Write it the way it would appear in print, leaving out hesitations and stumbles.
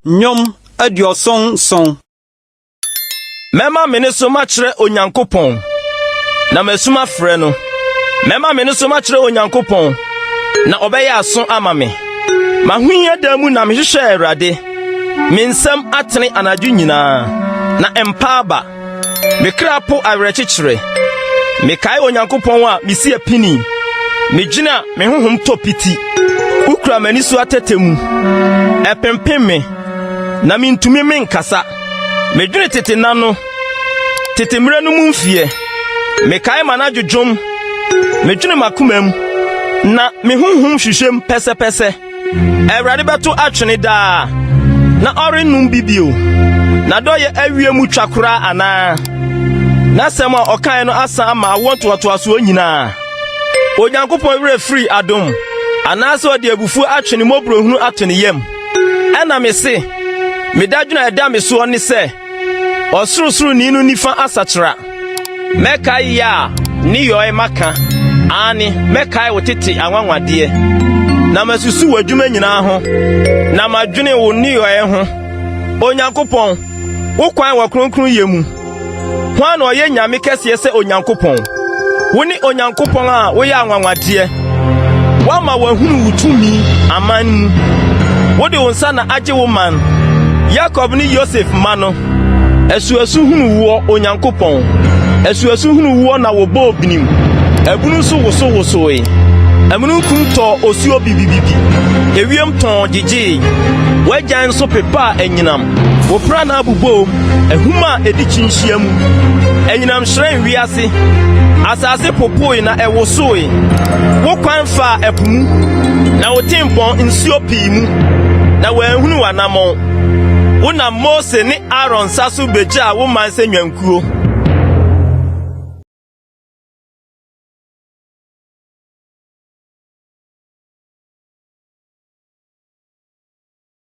Nyom adioson son. Mema mene so machre Onyankopon. Na mesuma frɛ no. Mema mene so machre Onyankopon. Na obeya aso ama me. Mahunya da mu na mehwehwɛ Awurade. Me nsɛm atene anadwo nyinaa. Na empaba. Me kra po awerɛkyekyere. Me kae Onyankopon a mesi apini. Me gyina me honhom topiti. Ukura mani so atetemu. Epempem me. Na mintumi menkasa. Me dwene tete nano. Tete mre no mu mfie. Me kae manadwodwom. Me dwene makomam. Na me honhom hwehwem pɛsɛpɛsɛ. Awurade bɛto atwene daa. Na ɔrenum bibio. Na dɔyɛ awie mu twakora ana. Na sɛm a ɔkae no asa ama awontoatoaso nyinaa. Onyankopɔn werɛ firi adom. Anaasɛ ɔde abufu atwene mobrohunu atwene yam. Ɛna me se, me dadwena ɛda me so ne sɛ, ɔsorosoro ni no nifa asatra. Mɛkae ya ni yoe maka. Ani mɛkae wo tete anwanwadeɛ. Na masusu w'adwuma nyinaa ho. Na madwene wo ni yoe ho. Onyankopɔn, wo kwan wɔ kronkron yɛ mu. Hwan na ɔyɛ nyame kɛseɛ sɛ Onyankopɔn? Wo ni Onyankopɔn a woyɛ anwanwadeɛ. Wama wahunu wutumi aman mu. Wode wo nsa na agye wo man. Jacob ni Joseph mano. Esuasu hunu wo Onyankopɔn. Esuasu hunu wo na wo bo binim. Ebunu so wosoe. Emunu kunto osuo bibibibi. Ewiem ton gigi. Wagyan so pepa enyinam. Wo pra na abubo. Ehuma edi chinshiam. Enyinam hren wiase. Asase popoi na ewosoe. Wo kwan fa epumu. Na wo timpon nsuo pii mu. Na wanhunu wanamon. Una Mose ni Aaron sasu beja wo manse nwankuo.